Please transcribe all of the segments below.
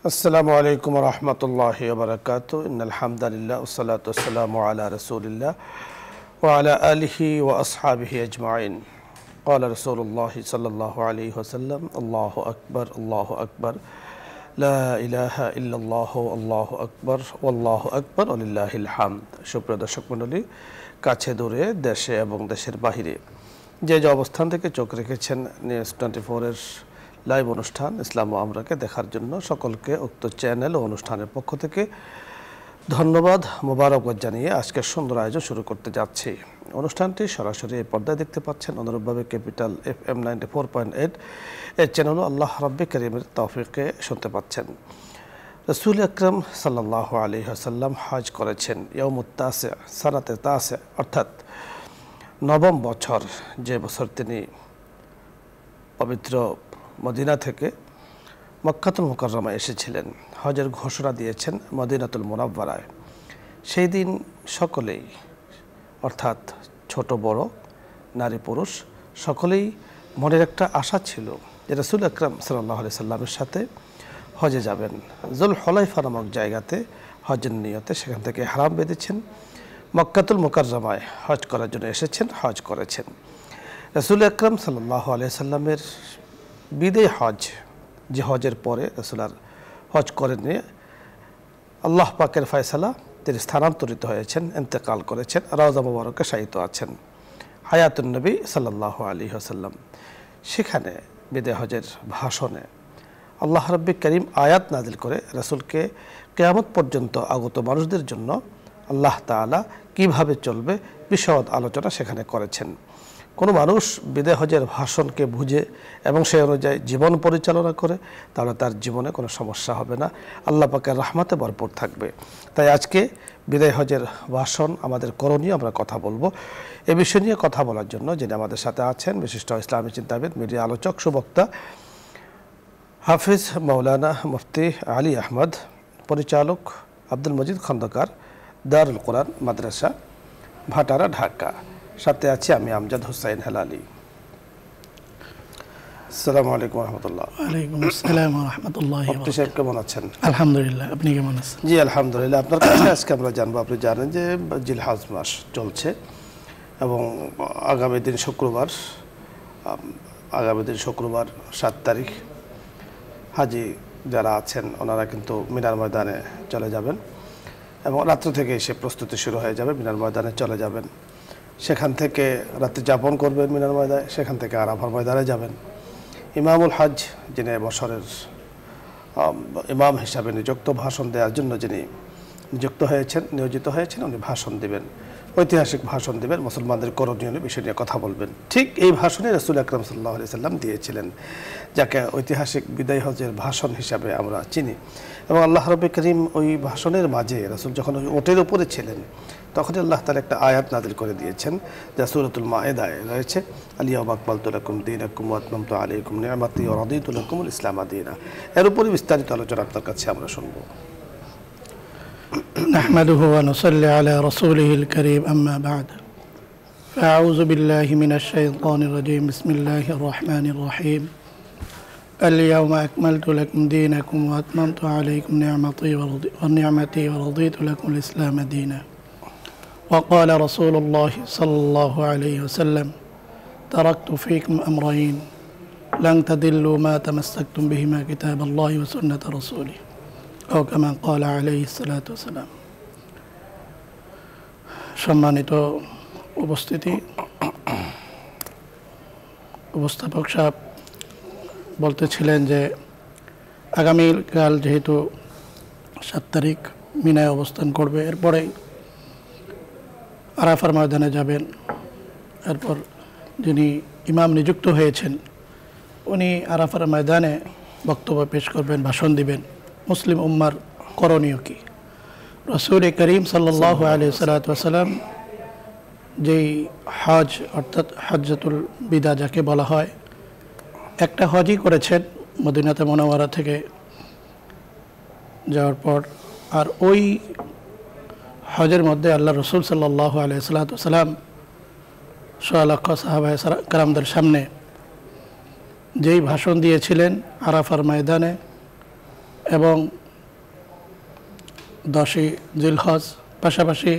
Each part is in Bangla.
আসসালামু আলাইকুম ওয়া রাহমাতুল্লাহি ওয়া বারাকাতুহু ইন্নাল হামদালিল্লাহ ওয়াসসালাতু ওয়াসসালামু আলা রাসূলিল্লাহ ওয়া আলা আলিহি ওয়া আসহাবিহি আজমাইন ক্বালা রাসূলুল্লাহ সাল্লাল্লাহু আলাইহি ওয়াসাল্লাম আল্লাহু আকবার লা ইলাহা ইল্লাল্লাহু আল্লাহু আকবার ওয়াল্লাহু আকবার ওয়ালিল্লাহিল হামদ। সুপ্রিয় দর্শক মণ্ডলী, কাছে দূরে, দেশে এবং দেশের বাহিরে যে অবস্থান থেকে চোখ রেখেছেন নিউজ 24 এর লাইভ অনুষ্ঠান ইসলাম ও আমরাকে দেখার জন্য সকলকে উক্ত চ্যানেল ও অনুষ্ঠানের পক্ষ থেকে ধন্যবাদ, মোবারকবাদ জানিয়ে আজকের সুন্দর আয়োজন শুরু করতে যাচ্ছি। অনুষ্ঠানটি সরাসরি এই পর্দায় দেখতে পাচ্ছেন, অনুরূপভাবে ক্যাপিটাল FM 94.8 এর চ্যানেলও আল্লাহ রাব্বি কারীমের তৌফিকে শুনতে পাচ্ছেন। রাসূল আকরাম সাল্লাল্লাহু আলাইহি ওয়াসাল্লাম হজ করেছেন ইয়াউমুত তাসি সানাতে তাসি, অর্থাৎ নবম বছর, যে বছর তিনি পবিত্র মদিনা থেকে মক্কাতুল মুকাররমায় এসেছিলেন। হজের ঘোষণা দিয়েছেন মদিনাতুল মুনাওয়ারায়। সেই দিন সকলেই, অর্থাৎ ছোট বড়, নারী পুরুষ সকলেই মনের একটা আশা ছিল যে রাসূল আকরাম সাল্লাল্লাহু আলাইহি সাল্লামের সাথে হজে যাবেন। জুল হুলাইফা নামক জায়গাতে হজের নিয়তে সেখান থেকে ইহরাম বেঁধেছেন, মক্কাতুল মুকাররমায় হজ করার জন্য এসেছেন, হজ করেছেন। রাসূল আকরাম সাল্লাল্লাহু আলাইহি সাল্লামের বিদায় হজ, যে হজের পরে রাসূল আর হজ করেননি, আল্লাহ পাকের ফয়সালা তিনি স্থানান্তরিত হয়েছেন, ইন্তেকাল করেছেন, রওজা মুবারকে শায়িত আছেন হায়াতুন নবী সাল্লাল্লাহু আলাইহি ওয়াসাল্লাম। সেখানে বিদায় হজের ভাষণে আল্লাহ রাব্বি কারীম আয়াত নাজিল করে রাসূলকে কিয়ামত পর্যন্ত আগত মানুষদের জন্য আল্লাহ তাআলা কিভাবে চলবে বিশদ আলোচনা সেখানে করেছেন। কোনো মানুষ বিদায় হজের ভাষণকে বুঝে এবং সেই অনুযায়ী জীবন পরিচালনা করে, তাহলে তার জীবনে কোনো সমস্যা হবে না, আল্লাহ পাকের রহমতে ভরপুর থাকবে। তাই আজকে বিদায় হজের ভাষণ আমাদের করণীয় আমরা কথা বলবো। এ বিষয় নিয়ে কথা বলার জন্য যিনি আমাদের সাথে আছেন, বিশিষ্ট ইসলামী চিন্তাবিদ, মিডিয়া আলোচক, সুবক্তা হাফিজ মাওলানা মুফতি আলী আহমদ, পরিচালক আব্দুল মজিদ খন্দকার, দারুল কোরআন মাদ্রাসা, ভাটারা, ঢাকা। সাথে আছি আমি আমজাদ হোসাইন হেলালি। আসসালামু আলাইকুম ওয়া রাহমাতুল্লাহ। ওয়ালাইকুম আসসালাম ওয়া রাহমাতুল্লাহি ওয়া বারাকাতুহু। সাহেব কেমন আছেন? আলহামদুলিল্লাহ, আপনি কেমন আছেন? জি আলহামদুলিল্লাহ। আপনার কাছে আজকে আমরা জানবো, আপনি জানেন যে জিলহজ মাস চলছে এবং আগামী দিন শুক্রবার 7 তারিখ হাজি যারা আছেন ওনারা কিন্তু মিনার ময়দানে চলে যাবেন এবং রাত্র থেকে এসে প্রস্তুতি শুরু হয়ে যাবে, মিনার ময়দানে চলে যাবেন। সেখান থেকে রাত্রি যাপন করবেন মিনার ময়দানে, সেখান থেকে আরাফার ময়দানে যাবেন। ইমামুল হজ, যিনি বছরের ইমাম হিসাবে নিযুক্ত, ভাষণ দেওয়ার জন্য যিনি নিয়োজিত হয়েছেন, উনি ভাষণ দেবেন, ঐতিহাসিক ভাষণ দেবেন, মুসলমানদের করণীয় বিষয় নিয়ে কথা বলবেন। ঠিক এই ভাষণে রাসূল আকরাম সাল্লাল্লাহু আলাইহি সাল্লাম দিয়েছিলেন, যাকে ঐতিহাসিক বিদায় হজের ভাষণ হিসাবে আমরা চিনি। এবং আল্লাহ রাব্বি কারীম ওই ভাষণের মাঝে রাসূল যখন ওটের উপরে ছিলেন, তখনই আল্লাহ তাআলা একটা আয়াত নাযিল করে দিয়েছেন, যা সূরাতুল মায়েদায় রয়েছে, আল-ইয়াওমা আকমালতু লাকুম দীনাকুম ওয়া আতমামতু আলাইকুম নি'মাতি ওয়া রাদিতু লাকুমুল ইসলামা দীনা। এর উপরে বিস্তারিত আলোচনা আপনার কাছে আমরা শুনব। نحمده ونصلي على رسوله الكريم أما بعد فأعوذ بالله من الشيطان الرجيم بسم الله الرحمن الرحيم اليوم أكملت لكم دينكم وأتممت عليكم نعمتي ورضيت لكم الإسلام دينا وقال رسول الله صلى الله عليه وسلم تركت فيكم أمرين لن تضلوا ما تمسكتم بهما كتاب الله وسنة رسوله أو كما قال عليه الصلاة والسلام। সম্মানিত উপস্থিতি, উপস্থাপক সাহেব বলতেছিলেন যে আগামীকাল যেহেতু 7 তারিখ মিনায় অবস্থান করবে, এরপরে আরাফার ময়দানে যাবেন। এরপর যিনি ইমাম নিযুক্ত হয়েছেন উনি আরাফার ময়দানে বক্তব্য পেশ করবেন, ভাষণ দিবেন। মুসলিম উম্মার করণীয় কি? রাসূল করিম সাল্লাল্লাহু আলাইহি ওয়াসাল্লাম যেই হজ, অর্থাৎ হজ্জাতুল বিদা যাকে বলা হয়, একটা হজই করেছেন মদিনাতে মুনাওয়ারা থেকে যাওয়ার পর। আর ওই হজের মধ্যে আল্লাহ রসুল সাল্লাল্লাহু আলাইহি ওয়াসাল্লাম সোয়া লক্ষ সাহাবায়ে কেরামদের সামনে যেই ভাষণ দিয়েছিলেন আরাফার ময়দানে, এবং 10ই জিলহজ, পাশাপাশি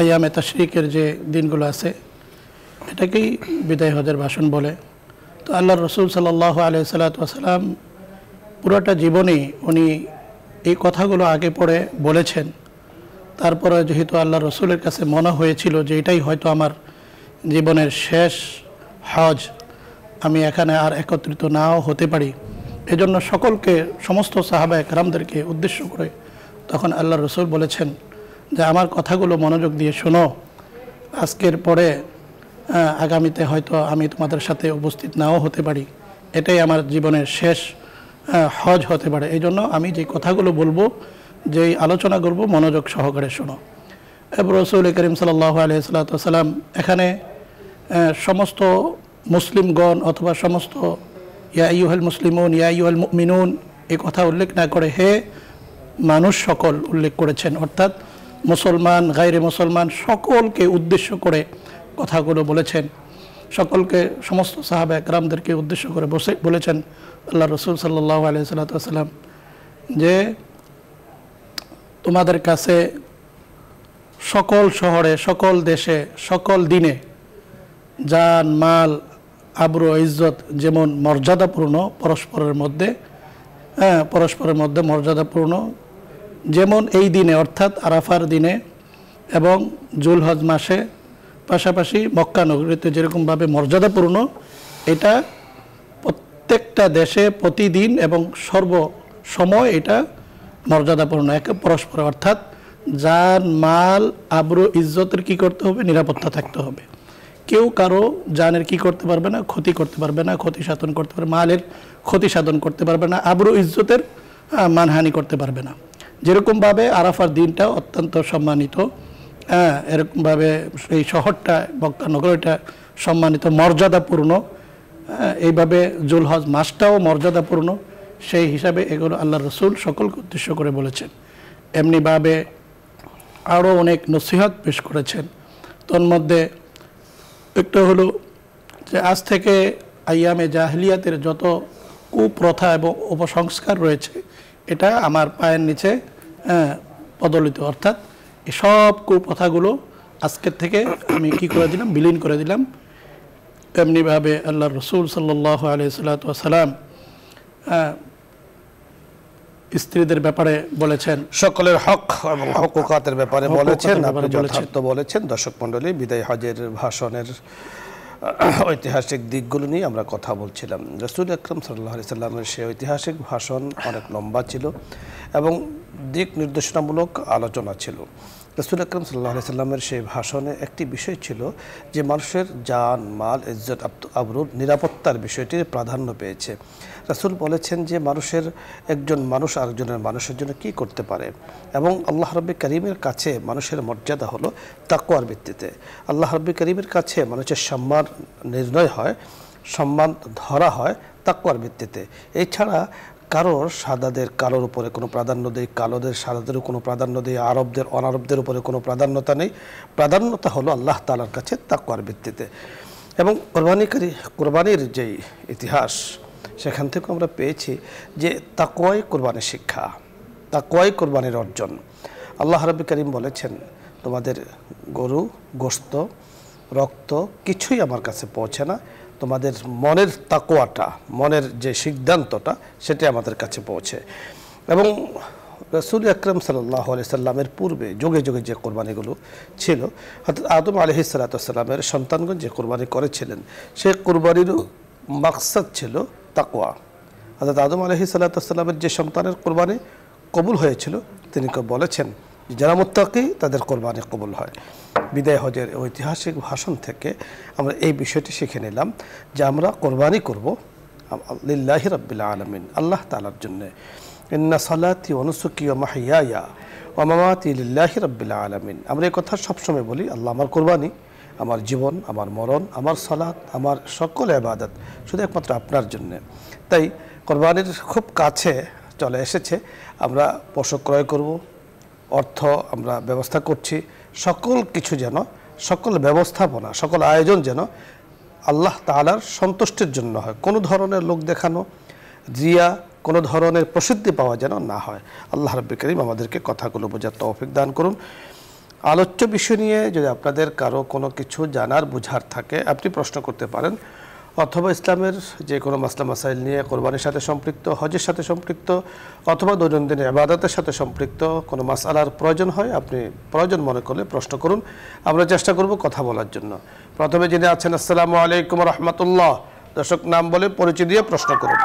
আইয়ামে তাশরিকের যে দিনগুলো আছে এটাকেই বিদায় হজের ভাষণ বলে। তো আল্লাহর রসুল সাল্লাল্লাহু আলাইহি সাল্লাম পুরোটা জীবনেই উনি এই কথাগুলো আগে পড়ে বলেছেন। তারপরে যেহেতু আল্লাহ রসুলের কাছে মনে হয়েছিল যে এটাই হয়তো আমার জীবনের শেষ হজ, আমি এখানে আর একত্রিত নাও হতে পারি, এজন্য সকলকে, সমস্ত সাহাবা একরামদেরকে উদ্দেশ্য করে তখন আল্লাহ রসুল বলেছেন যে আমার কথাগুলো মনোযোগ দিয়ে শোনো, আজকের পরে আগামীতে হয়তো আমি তোমাদের সাথে উপস্থিত নাও হতে পারি, এটাই আমার জীবনের শেষ হজ হতে পারে, এই জন্য আমি যে কথাগুলো বলবো, যেই আলোচনা করব মনোযোগ সহকারে শোনো। এবং রাসূল করিম সাল্লাল্লাহু আলাইহি সাল্লাম এখানে সমস্ত মুসলিমগণ অথবা সমস্ত ইয়া আইয়ুহাল মুসলিমুন ইয়া আইয়ুহাল মুমিনুন এই কথা উল্লেখ না করে হে মানুষ সকল উল্লেখ করেছেন, অর্থাৎ মুসলমান গায়রে মুসলমান সকলকে উদ্দেশ্য করে কথাগুলো বলেছেন। সকলকে, সমস্ত সাহাবা একরামদেরকে উদ্দেশ্য করে বলেছেন আল্লাহ রসুল সাল্লাল্লাহু আলাইহি সাল্লাম যে তোমাদের কাছে সকল শহরে, সকল দেশে, সকল দিনে জান মাল আবরু ইজ্জত যেমন মর্যাদাপূর্ণ পরস্পরের মধ্যে মর্যাদাপূর্ণ, যেমন এই দিনে অর্থাৎ আরাফার দিনে এবং জুলহজ মাসে, পাশাপাশি মক্কা নগরীতে যেরকমভাবে মর্যাদাপূর্ণ, এটা প্রত্যেকটা দেশে প্রতিদিন এবং সর্বসময় এটা মর্যাদাপূর্ণ একে পরস্পর, অর্থাৎ জান মাল আবরু ইজ্জতের কি করতে হবে, নিরাপত্তা থাকতে হবে। কেউ কারো জানের কি করতে পারবে না, ক্ষতি করতে পারবে না, ক্ষতি সাধন করতে পারবে, মালের ক্ষতি সাধন করতে পারবে না, আবরু ইজ্জতের মানহানি করতে পারবে না। যেরকমভাবে আরাফার দিনটা অত্যন্ত সম্মানিত, এরকমভাবে এই শহরটা মক্কা নগরীটা সম্মানিত, মর্যাদাপূর্ণ, এইভাবে জুলহজ মাসটাও মর্যাদাপূর্ণ, সেই হিসাবে এগুলো আল্লাহ রসুল সকলকে উদ্দেশ্য করে বলেছেন। এমনিভাবে আরও অনেক নসিহত পেশ করেছেন। তন্মধ্যে একটা হলো যে আজ থেকে আইয়ামে জাহিলিয়াতের যত কুপ্রথা এবং অপসংস্কার রয়েছে এটা আমার পায়ের নিচে পদলিত, অর্থাৎ এসব কুপ্রথাগুলো আজকের থেকে আমি কি করে দিলাম, বিলীন করে দিলাম। এমনিভাবে আল্লাহ রসুল সাল্লাল্লাহু আলাইহি সাল্লাম স্ত্রীদের ব্যাপারে বলেছেন, সকলের হক এবং হকুকাতের ব্যাপারে বলেছেন, আপনি যথার্থ বলেছেন। দর্শক মণ্ডলী, বিদায় হজের ভাষণের ঐতিহাসিক দিকগুলো নিয়ে আমরা কথা বলছিলাম। রাসূল আকরাম সাল্লাল্লাহু আলাইহি সাল্লামের সেই ঐতিহাসিক ভাষণ অনেক লম্বা ছিল এবং দিক নির্দেশনামূলক আলোচনা ছিল। রাসূল আকরাম সাল্লাল্লাহু আলাইহি সাল্লামের সেই ভাষণে একটি বিষয় ছিল যে মানুষের জান মাল ইজ্জত আবরুর নিরাপত্তার বিষয়টি প্রাধান্য পেয়েছে। রাসূল বলেছেন যে একজন মানুষ আরেকজনের মানুষের জন্য কি করতে পারে, এবং আল্লাহ রাব্বি কারীমের কাছে মানুষের মর্যাদা হলো তাকওয়ার ভিত্তিতে। আল্লাহ রাব্বি কারীমের কাছে মানুষের সম্মান নির্ণয় হয়, সম্মান ধরা হয় তাকওয়ার ভিত্তিতে। এছাড়া কারোর সাদাদের কালোর উপরে কোনো প্রাধান্য দেয়, কালোদের সাদাদেরও কোনো প্রাধান্য দেয়, আরবদের অনারবদের উপরে কোনো প্রাধান্যতা নেই। প্রাধান্যতা হলো আল্লাহ তাআলার কাছে তাকওয়ার ভিত্তিতে। এবং কোরবানির যেই ইতিহাস, সেখান থেকে আমরা পেয়েছি যে তাকওয়াই কোরবানির শিক্ষা, তাকওয়াই কোরবানির অর্জন। আল্লাহ রাব্বি কারীম বলেছেন, তোমাদের গরু, গোশত, রক্ত কিছুই আমার কাছে পৌঁছে না, তোমাদের মনের তাকওয়াটা, মনের যে সিদ্ধান্তটা, সেটা আমাদের কাছে পৌঁছে। এবং রাসূল আকরাম সাল্লাল্লাহু আলাইহি সাল্লামের পূর্বে যুগে যুগে যে কোরবানিগুলো ছিল, অর্থাৎ আদম আলাইহিস সালামের সন্তানগণ যে কোরবানি করেছিলেন, সেই কোরবানিরও মাকসাদ ছিল তাকওয়া। অর্থাৎ আদম আলাইহিস সালামের যে সন্তানের কোরবানি কবুল হয়েছিল, তিনি বলেছেন যারা মুত্তাকি তাদের কোরবানি কবুল হয়। বিদায় হজের ঐতিহাসিক ভাষণ থেকে আমরা এই বিষয়টি শিখে নিলাম যে আমরা কোরবানি করব লিল্লাহি রাব্বিল আলামিন, আল্লাহ তাআলার জন্য। ইন্না সালাতি ওয়া নুসুকি ওয়া মাহইয়ায়া ওয়া মামাতি লিল্লাহি রাব্বিল আলামিন। আমরা এই কথা সবসময় বলি, আল্লাহ আমার কোরবানি, আমার জীবন, আমার মরণ, আমার সালাত, আমার সকল ইবাদত শুধু একমাত্র আপনার জন্য। তাই কোরবানির খুব কাছে চলে এসেছে। আমরা পশু ক্রয় করব, অর্থ আমরা ব্যবস্থা করছি, সকল কিছু যেন, সকল ব্যবস্থাপনা, সকল আয়োজন যেন আল্লাহ তাআলার সন্তুষ্টির জন্য হয়। কোনো ধরনের লোক দেখানো, রিয়া, কোনো ধরনের প্রসিদ্ধি পাওয়া যেন না হয়। আল্লাহ রাব্বুল কারীম আমাদেরকে কথাগুলো বোঝার তৌফিক দান করুন। আলোচ্য বিষয় নিয়ে যদি আপনাদের কারো কোনো কিছু জানার বুঝার থাকে আপনি প্রশ্ন করতে পারেন, অথবা ইসলামের যে কোনো মাসলা মাসাইল নিয়ে, কোরবানির সাথে সম্পৃক্ত, হজের সাথে সম্পৃক্ত, অথবা দৈনন্দিন ইবাদতের সাথে সম্পৃক্ত কোনো মাসআলার প্রয়োজন হয়, আপনি প্রয়োজন মনে করলে প্রশ্ন করুন, আমরা চেষ্টা করব কথা বলার জন্য। প্রথমে যিনি আছেন, আসসালামু আলাইকুম রহমতুল্লাহ। দর্শক নাম বলে পরিচয় দিয়ে প্রশ্ন করুন।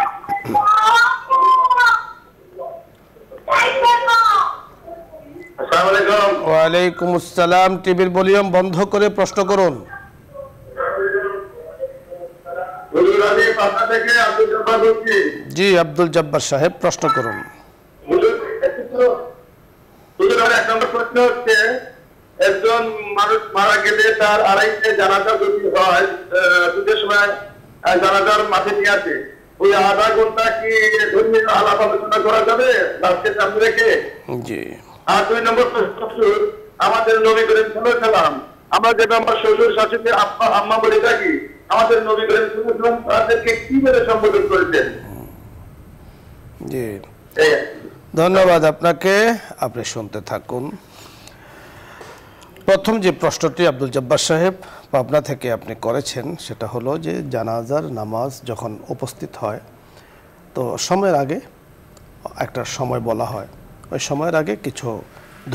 ওয়ালাইকুম আসসালাম। টিভির ভলিউম বন্ধ করে প্রশ্ন করুন। জি আব্দুল জব্বার সাহেব, প্রশ্ন করুন। এক নম্বর প্রশ্ন হচ্ছে, একজন মানুষ মারা গেলে তার আড়াইটে জানাজা যদি হয়, দুটোর সময় জানাজার মাঠে নিয়ে আসে, ওই আধা ঘন্টা কি ধর্মীয় আলাপ আলোচনা করা যাবে লাস্টের সামনে রেখে? জি। আর 2 নম্বর প্রশ্ন, আমাদের নবী করিম সাল্লাল্লাহু আলাইহি ওয়াসাল্লাম, আমরা যেটা আমার শ্বশুর শাশুড়ি আব্বা আম্মা বলে থাকি, আমাদের নবী করিম সাল্লাল্লাহু আলাইহি ওয়াসাল্লাম তাদেরকে কি বলে সম্বোধন করেছেন? জি, ধন্যবাদ আপনাকে। আপনি শুনতে থাকুন। প্রথম যে প্রশ্নটি আব্দুল জব্বার সাহেব পাবনা থেকে আপনি করেছেন সেটা হলো যে জানাজার নামাজ যখন উপস্থিত হয় তো সময়ের আগে একটা সময় বলা হয়, ওই সময়ের আগে কিছু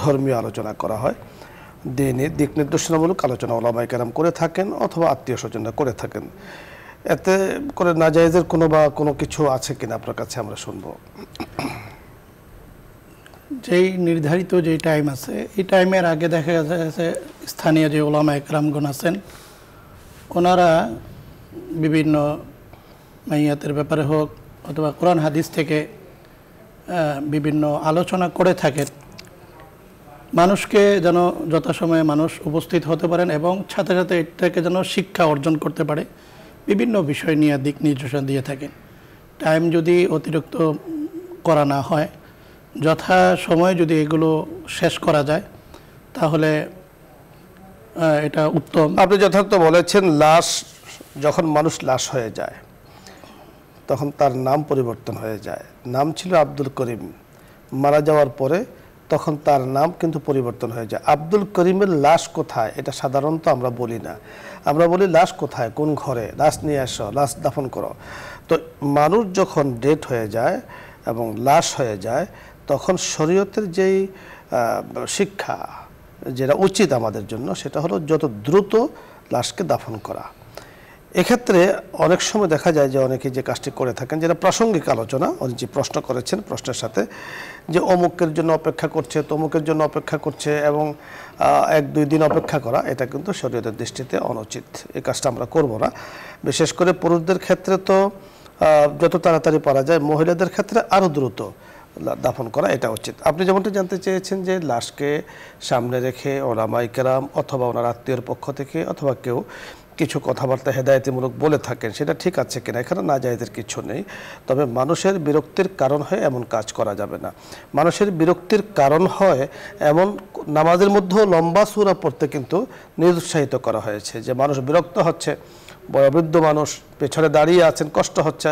ধর্মীয় আলোচনা করা হয়, দিক নির্দেশনামূলক আলোচনা ওলামায়ে কেরাম করে থাকেন অথবা আত্মীয় স্বজনরা করে থাকেন। এতে করে নাজায়েজের কোনো কিছু আছে কিনা আপনার কাছে আমরা শুনবো। যেই নির্ধারিত যে টাইম আছে, এই টাইমের আগে দেখা যাচ্ছে স্থানীয় যে ওলামায়ে কেরামগণ আছেন ওনারা বিভিন্ন মাইয়াতের ব্যাপারে হোক অথবা কোরআন হাদিস থেকে বিভিন্ন আলোচনা করে থাকেন, মানুষকে যেন যথাসময়ে মানুষ উপস্থিত হতে পারেন এবং সাথে সাথে এর থেকে যেন শিক্ষা অর্জন করতে পারে, বিভিন্ন বিষয় নিয়ে দিক নির্দেশনা দিয়ে থাকেন। টাইম যদি অতিরিক্ত করা না হয়, যথা সময়ে যদি এগুলো শেষ করা যায় তাহলে এটা উত্তম। আপনি যথার্থ বলেছেন। লাশ যখন মানুষ লাশ হয়ে যায় তখন তার নাম পরিবর্তন হয়ে যায়। নাম ছিল আব্দুল করিম, মারা যাওয়ার পরে তখন তার নাম কিন্তু পরিবর্তন হয়ে যায়। আব্দুল করিমের লাশ কোথায় এটা সাধারণত আমরা বলি না, আমরা বলি লাশ কোথায়, কোন ঘরে, লাশ নিয়ে আসো, লাশ দাফন করো। তো মানুষ যখন ডেট হয়ে যায় এবং লাশ হয়ে যায় তখন শরীয়তের যেই শিক্ষা যেটা উচিত আমাদের জন্য সেটা হলো যত দ্রুত লাশকে দাফন করা। এক্ষেত্রে অনেক সময় দেখা যায় যে অনেকে যে কাজটি করে থাকেন, যেটা প্রাসঙ্গিক আলোচনা, উনি যে প্রশ্ন করেছেন প্রশ্নের সাথে যে অমুকের জন্য অপেক্ষা করছে, তমুকের জন্য অপেক্ষা করছে এবং 1-2 দিন অপেক্ষা করা, এটা কিন্তু শরীয়তের দৃষ্টিতে অনুচিত। এই কাজটা আমরা করব না। বিশেষ করে পুরুষদের ক্ষেত্রে তো যত তাড়াতাড়ি পারা যায়, মহিলাদের ক্ষেত্রে আরও দ্রুত দাফন করা এটা উচিত। আপনি যেমনটা জানতে চেয়েছেন যে লাশকে সামনে রেখে ওলামায়ে কেরাম অথবা ওনার আত্মীয়ের পক্ষ থেকে অথবা কেউ কিছু কথাবার্তা হেদায়েতিমূলক বলে থাকেন, সেটা ঠিক আছে কিনা, এখানে নাজায়েজের কিছু নেই। তবে মানুষের বিরক্তির কারণ হয় এমন কাজ করা যাবে না। মানুষের বিরক্তির কারণ হয় এমন নামাজের মধ্যেও লম্বা সূরা পড়তে কিন্তু নিরুৎসাহিত করা হয়েছে, যে মানুষ বিরক্ত হচ্ছে, বয়োবৃদ্ধ মানুষ পেছনে দাঁড়িয়ে আছেন, কষ্ট হচ্ছে,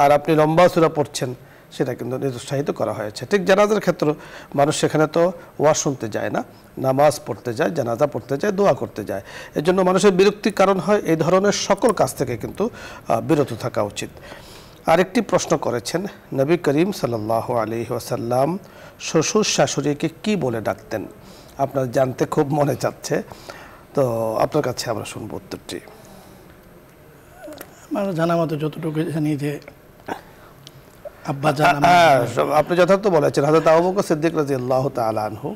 আর আপনি লম্বা সূরা পড়ছেন, সেটা কিন্তু নিরুৎসাহিত করা হয়েছে। ঠিক জানাজার ক্ষেত্রে মানুষ সেখানে তো ওয়াজ শুনতে যায় না, নামাজ পড়তে যায়, জানাজা পড়তে যায়, দোয়া করতে যায়। এর জন্য মানুষের বিরক্তির কারণ হয় এই ধরনের সকল কাজ থেকে কিন্তু বিরত থাকা উচিত। আরেকটি প্রশ্ন করেছেন, নবী করিম সাল্লাল্লাহু আলাইহি ওয়াসাল্লাম শ্বশুর শাশুড়িকে কি বলে ডাকতেন? আপনার জানতে খুব মনে চাচ্ছে, তো আপনার কাছে আমরা শুনবো উত্তরটি। আমার জানা মতো যতটুকু জানি যে আপনি যথার্থ বলেছেন। হযরত আবু বকর সিদ্দিক রাদিয়াল্লাহু তাআলা আনহু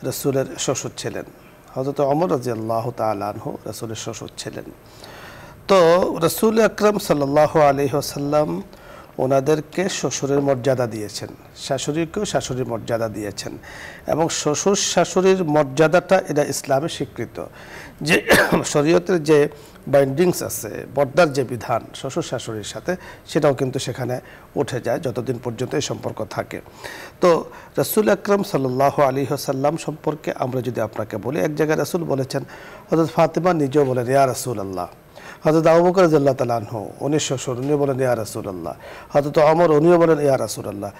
রাসূলের শ্বশুর ছিলেন, হযরত ওমর রাদিয়াল্লাহু তাআলা আনহু রাসূলের শ্বশুর ছিলেন। তো রাসূল আকরাম সাল্লাল্লাহু আলাইহি ওয়াসাল্লাম ওনাদেরকে শ্বশুরের মর্যাদা দিয়েছেন, শাশুড়িকেও শাশুড়ির মর্যাদা দিয়েছেন, এবং শ্বশুর শাশুড়ির মর্যাদাটা এটা ইসলামে স্বীকৃত। যে শরীয়তের যে বাইন্ডিংস আছে, পর্দার যে বিধান শ্বশুর শাশুড়ির সাথে, সেটাও কিন্তু সেখানে উঠে যায় যতদিন পর্যন্ত এই সম্পর্ক থাকে। তো রাসূল আকরাম সাল্লাল্লাহু আলাইহি ওয়াসাল্লাম সম্পর্কে আমরা যদি আপনাকে বলি, এক জায়গায় রাসূল বলেছেন, হযরত ফাতেমা নিজেও বলেন, ইয়া রাসূলুল্লাহ, হযরত আবু বকর রাদিয়াল্লাহু তাআলা আনহু উনি শ্বশুর, উনি বলেন ইয়া রাসূলুল্লাহ। হযরত ওমর উনিও বলেন ইয়া রাসূলুল্লাহ।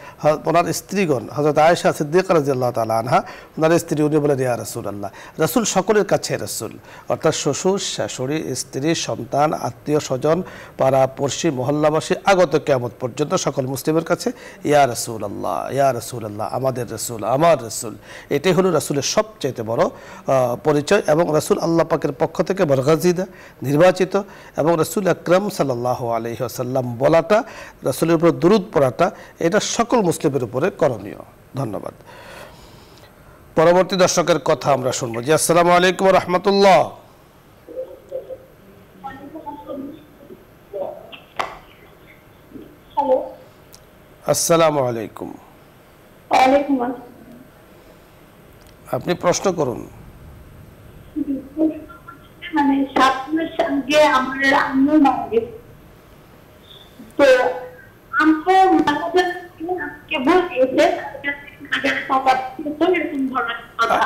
ওনার স্ত্রীগণ হযরত আয়েশা সিদ্দিকা রাদিয়াল্লাহু তাআলা আনহা, ওনার স্ত্রী উনি বলেন ইয়া রাসূলুল্লাহ। রাসূল সকলের কাছে রাসূল, অর্থাৎ শ্বশুর, শাশুড়ি, স্ত্রী, সন্তান, আত্মীয় স্বজন, পাড়া পড়শি, মহল্লাবাসী, আগত কিয়ামত পর্যন্ত সকল মুসলিমের কাছে ইয়া রাসূলুল্লাহ, ইয়া রাসূলুল্লাহ, আমাদের রাসূল, আমার রাসূল। এটাই হলো রাসূলের সবচেয়ে বড় পরিচয়। এবং রাসূল আল্লাহ পাকের পক্ষ থেকে বরগাজিদা, নির্বাচিত, এবং রাসূল আকরাম সাল্লাল্লাহু আলাইহি ওয়াসাল্লাম বলাটা, রাসূলের উপর দুরূদ পড়াটা, এটা সকল মুসলিমের উপরে করণীয়। ধন্যবাদ। পরবর্তী দর্শকের কথা আমরা শুনবো। জি, আসসালামু আলাইকুম ওয়া রাহমাতুল্লাহ। হ্যালো, আসসালামু আলাইকুম। ওয়ালাইকুম আসসালাম। আপনি প্রশ্ন করুন। মানে 7 মাস আগে আমার আম্মু মারা গেছে, তো আম্মু মারা যাওয়ার বলছে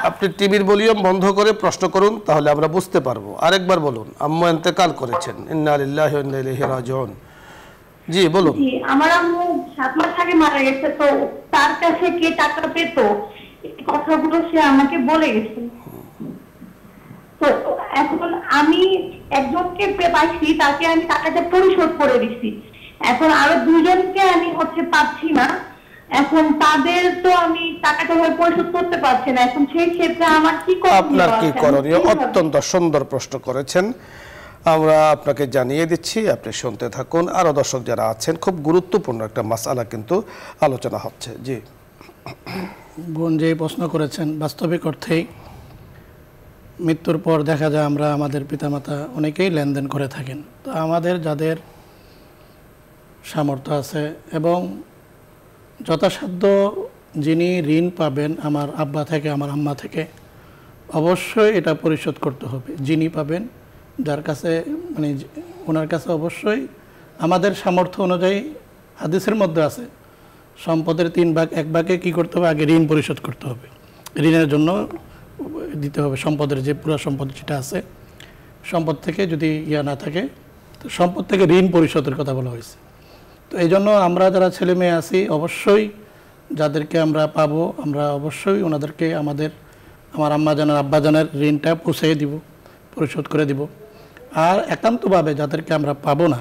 আপনি টিভির ভলিউম বন্ধ করে প্রশ্ন করুন, তাহলে আমরা বুঝতে পারবো। আরেকবার বলুন। আম্মু ইন্তেকাল করেছেন, ইন্না লিল্লাহি ওয়া ইন্না ইলাইহি রাজিউন। জি বলুন। জি, আমার আম্মু 7 মাস আগে মারা গেছে, তো তার কাছে কে টাকা পেত এই কথাগুলো সে আমাকে বলে গেছে। তো এখন আমি একজনকে পাইছি, তাকে আমি টাকাটা পরিশোধ করে দিচ্ছি। এখন আরো 2 জনকে আমি পাচ্ছি না। এখন তাদের তো আমি টাকাটা পরিশোধ করতে পারছি না। এখন সেই ক্ষেত্রে আমার কি করণীয়? আপনার কি করণীয়? অত্যন্ত সুন্দর প্রশ্ন করেছেন, আমরা আপনাকে জানিয়ে দিচ্ছি, আপনি শুনতে থাকুন। আরো দর্শক যারা আছেন, খুব গুরুত্বপূর্ণ একটা মাসআলা কিন্তু আলোচনা হচ্ছে। জি, বোন যে প্রশ্ন করেছেন, বাস্তবিক অর্থেই মৃত্যুর পর দেখা যায় আমরা আমাদের পিতামাতা অনেকেই লেনদেন করে থাকেন। তো আমাদের যাদের সামর্থ্য আছে এবং যথাসাধ্য যিনি ঋণ পাবেন আমার আব্বা থেকে, আমার আম্মা থেকে, অবশ্যই এটা পরিশোধ করতে হবে। যিনি পাবেন, যার কাছে মানে ওনার কাছে অবশ্যই আমাদের সামর্থ্য অনুযায়ী, হাদিসের মধ্যে আছে সম্পদের 3 ভাগ, 1 ভাগে কী করতে হবে? আগে ঋণ পরিশোধ করতে হবে। ঋণের জন্য দিতে হবে সম্পদের যে পুরো সম্পদ যেটা আছে, সম্পদ থেকে যদি না থাকে, তো সম্পদ থেকে ঋণ পরিশোধের কথা বলা হয়েছে। তো এই জন্য আমরা যারা ছেলে মেয়ে আছি, অবশ্যই যাদেরকে আমরা পাবো, আমরা অবশ্যই ওনাদেরকে আমার আম্মা জানার, আব্বা জানার ঋণটা পৌঁছে দিব, পরিশোধ করে দিব। আর একান্তভাবে যাদেরকে আমরা পাবো না,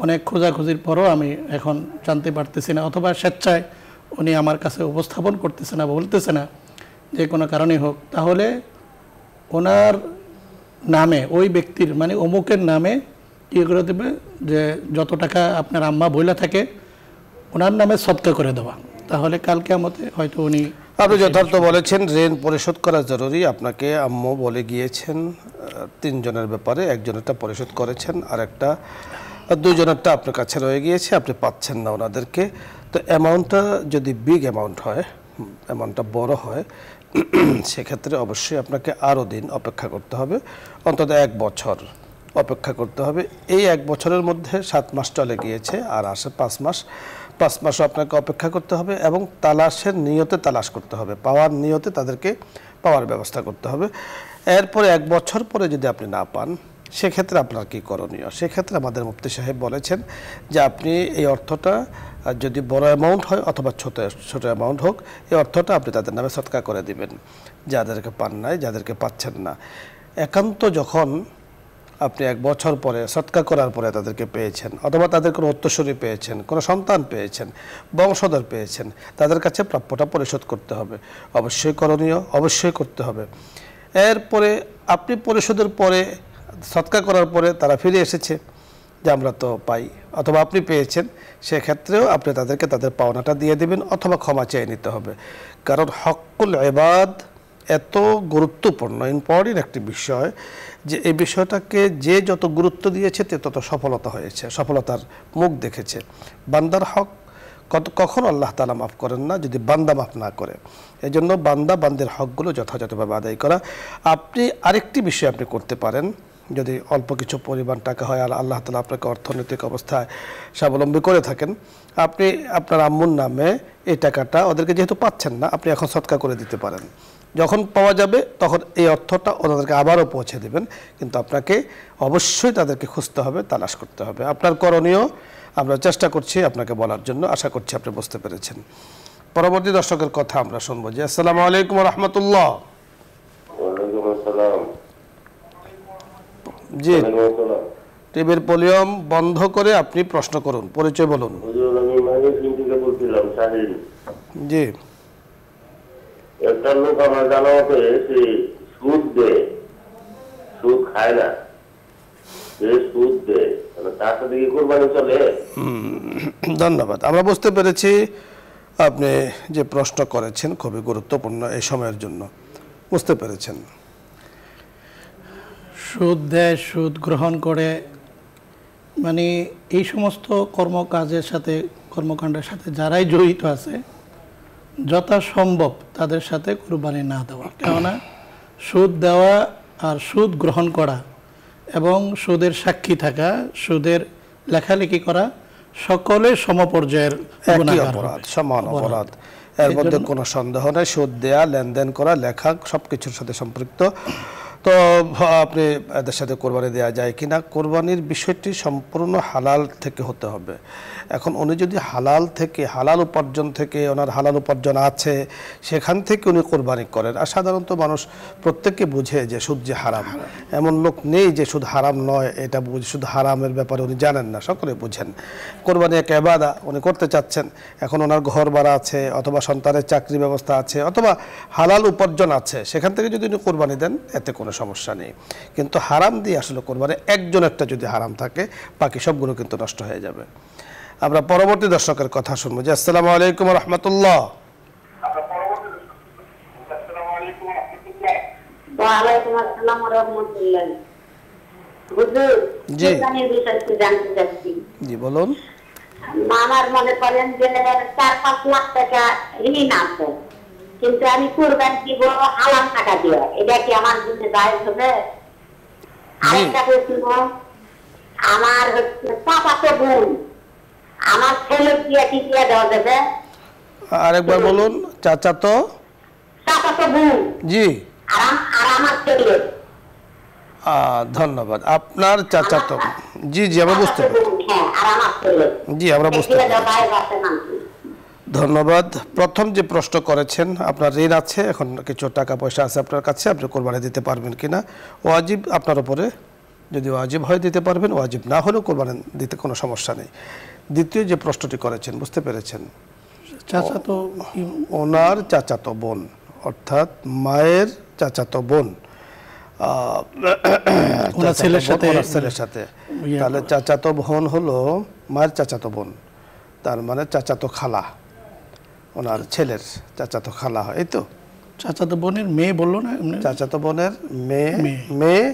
অনেক খোঁজাখুঁজির পরও আমি এখন জানতে পারতেছি না, অথবা স্বেচ্ছায় উনি আমার কাছে উপস্থাপন করতেছে না, বলতেছে না, যে কোনো কারণেই হোক, তাহলে ওনার নামে, ওই ব্যক্তির মানে অমুকের নামে কী করে দেবে, যে যত টাকা আপনার আম্মা বইলা থাকে ওনার নামে সদকা করে দেওয়া। তাহলে কাল কিয়ামতে হয়তো উনি, আপনি যথার্থ বলেছেন, ঋণ পরিশোধ করা জরুরি। আপনাকে আম্মু বলে গিয়েছেন 3 জনের ব্যাপারে, একজনেরটা পরিশোধ করেছেন, আর 2 জনেরটা আপনার কাছে রয়ে গিয়েছে, আপনি পাচ্ছেন না ওনাদেরকে। তো অ্যামাউন্টটা যদি বিগ অ্যামাউন্ট হয়, অ্যামাউন্টটা বড় হয়, সেক্ষেত্রে অবশ্যই আপনাকে আরও দিন অপেক্ষা করতে হবে, অন্তত 1 বছর অপেক্ষা করতে হবে। এই 1 বছরের মধ্যে 7 মাস চলে গিয়েছে, আর আসে 5 মাস। 5 মাসও আপনাকে অপেক্ষা করতে হবে এবং তালাশের নিয়তে তালাশ করতে হবে, পাওয়ার নিয়তে তাদেরকে পাওয়ার ব্যবস্থা করতে হবে। এরপরে 1 বছর পরে যদি আপনি না পান, সেক্ষেত্রে আপনার কী করণীয়? সেক্ষেত্রে আমাদের মুফতি সাহেব বলেছেন যে আপনি এই অর্থটা, যদি বড় অ্যামাউন্ট হয় অথবা ছোট অ্যামাউন্ট হোক, এই অর্থটা আপনি তাদের নামে সদকা করে দিবেন, যাদেরকে পান নাই, যাদেরকে পাচ্ছেন না। একান্ত যখন আপনি 1 বছর পরে সদকা করার পরে তাদেরকে পেয়েছেন, অথবা তাদের কোনো উত্তরসূরি পেয়েছেন, কোনো সন্তান পেয়েছেন, বংশধর পেয়েছেন, তাদের কাছে প্রাপ্যটা পরিশোধ করতে হবে। অবশ্যই করণীয়, অবশ্যই করতে হবে। এরপরে আপনি পরিশোধের পরে, সদকা করার পরে তারা ফিরে এসেছে যে আমরা তো পাই, অথবা আপনি পেয়েছেন, সেক্ষেত্রেও আপনি তাদেরকে তাদের পাওনাটা দিয়ে দেবেন, অথবা ক্ষমা চেয়ে নিতে হবে। কারণ হকুল ইবাদ এত গুরুত্বপূর্ণ, ইম্পর্টেন্ট একটি বিষয়, যে এই বিষয়টাকে যে যত গুরুত্ব দিয়েছে তত সফলতা হয়েছে, সফলতার মুখ দেখেছে। বান্দার হক কখনো আল্লাহ তাআলা মাফ করেন না যদি বান্দা মাফ না করে। এই জন্য বান্দার হকগুলো যথাযথভাবে আদায় করা। আপনি আরেকটি বিষয় আপনি করতে পারেন, যদি অল্প কিছু পরিমাণ টাকা হয় আর আল্লাহ তাআলা আপনাকে অর্থনৈতিক অবস্থায় স্বাবলম্বী করে থাকেন, আপনি আপনার আম্মুর নামে এই টাকাটা ওদেরকে যেহেতু পাচ্ছেন না, আপনি এখন সদকা করে দিতে পারেন। যখন পাওয়া যাবে তখন এই অর্থটা ওনাদেরকে আবারও পৌঁছে দেবেন, কিন্তু আপনাকে অবশ্যই তাদেরকে খুঁজতে হবে, তালাশ করতে হবে। আপনার করণীয় আমরা চেষ্টা করছি আপনাকে বলার জন্য, আশা করছি আপনি বুঝতে পেরেছেন। পরবর্তী দর্শকের কথা আমরা শুনবো। জি, আসসালামু আলাইকুম ওয়া রাহমাতুল্লাহ। ওয়ালাইকুম আসসালাম। জি, টিভির ভলিউম বন্ধ করে আপনি প্রশ্ন করুন, পরিচয় বলুন। হুজুর, আমি ময়মনসিংহ থেকে বলছিলাম, শাহিন। জি, একটা লোক আমার জানা মতে সে সুদ দেয়, সুদ খায় না, সে সুদ দেয়, মানে তার সাথে কি কোরবানি চলে? ধন্যবাদ। আমরা বুঝতে পেরেছি আপনি যে প্রশ্ন করেছেন খুবই গুরুত্বপূর্ণ এই সময়ের জন্য, বুঝতে পেরেছেন। সুদ দেয়, সুদ গ্রহণ করে, মানে এই সমস্ত কর্মকাজের সাথে, কর্মকাণ্ডের সাথে যারাই জড়িত আছে যথাসম্ভব তাদের সাথে কুরবানি না দেওয়া। কেননা সুদ দেওয়া আর সুদ গ্রহণ করা এবং সুদের সাক্ষী থাকা, সুদের লেখালেখি করা সকলে সমপর্যায়ের একই অপরাধ, সমান অপরাধ, এর মধ্যে কোনো সন্দেহ নেই। সুদ দেয়া, লেনদেন করা, লেখা সবকিছুর সাথে সম্পৃক্ত। তো আপনি এদের সাথে কোরবানি দেওয়া যায় কিনা, কোরবানির বিষয়টি সম্পূর্ণ হালাল থেকে হতে হবে। এখন উনি যদি হালাল থেকে, হালাল উপার্জন থেকে, ওনার হালাল উপার্জন আছে সেখান থেকে উনি কোরবানি করেন। আর সাধারণত মানুষ প্রত্যেকে বুঝে যে সুদ যে হারাম, এমন লোক নেই যে সুদ হারাম নয় এটা বুঝে, শুধু হারামের ব্যাপারে উনি জানেন না, সকলে বুঝেন। কোরবানি এক ইবাদত, উনি করতে চাচ্ছেন, এখন ওনার ঘর ভাড়া আছে অথবা সন্তানের চাকরি ব্যবস্থা আছে অথবা হালাল উপার্জন আছে, সেখান থেকে যদি উনি কোরবানি দেন এতে কোনো সমস্যা নেই। কিন্তু হারাম দিয়ে আসলে কোরবানি, একজন একটা যদি হারাম থাকে বাকি সবগুলো কিন্তু নষ্ট হয়ে যাবে। আমরা পরবর্তী দর্শকের কথা শুনবো। জি, আসসালামু আলাইকুম ওয়া রাহমাতুল্লাহ। ওয়ালাইকুম আসসালাম ওয়া রাহমাতুল্লাহ। হুজুর, জি। কোরবানির বিষয়ে জানতে চাচ্ছি। জি বলুন। আমার মনে করেন যে 4-5 লাখ টাকা ঋণ আছে, কিন্তু আমি কোরবানি দিব হালাল টাকা দিয়ে, এটা কি আমার জন্য জায়েজ হবে? আরেকটা প্রশ্ন, আমার হচ্ছে চাচাতো বোন, আমার ছেলে দিয়ে কি দিয়ে দেওয়া যাবে? আরেকবার বলুন। চাচাতো বোন জি, আর আমার ছেলে। ধন্যবাদ। আপনার চাচাতো, জি জি আমরা বুঝতে পারছি, হ্যাঁ, আর আমার ছেলে। জি আমরা বুঝতে পারছি। ধন্যবাদ। প্রথম যে প্রশ্ন করেছেন, আপনার ঋণ আছে, এখন কিছু টাকা পয়সা আছে আপনার কাছে, আপনি কোরবানি দিতে পারবেন কিনা। ওয়াজিব আপনার উপরে, যদি ওয়াজিব হয় দিতে পারবেন, ওয়াজিব না হলেও কোরবানি দিতে কোনো সমস্যা নেই। দ্বিতীয় যে প্রশ্নটি করেছেন, বুঝতে পেরেছেন, চাচাতো ওনার চাচাতো বোন অর্থাৎ মায়ের চাচাতো বোন, ওনার ছেলের সাথে, তাহলে চাচাতো বোন হলো মায়ের চাচাতো বোন, তার মানে চাচাতো খালা, ওনার ছেলের চাচাতো খালা হয়, এই তো। চাচাতো বোনের মেয়ে বললো না? চাচাতো বোনের মেয়ে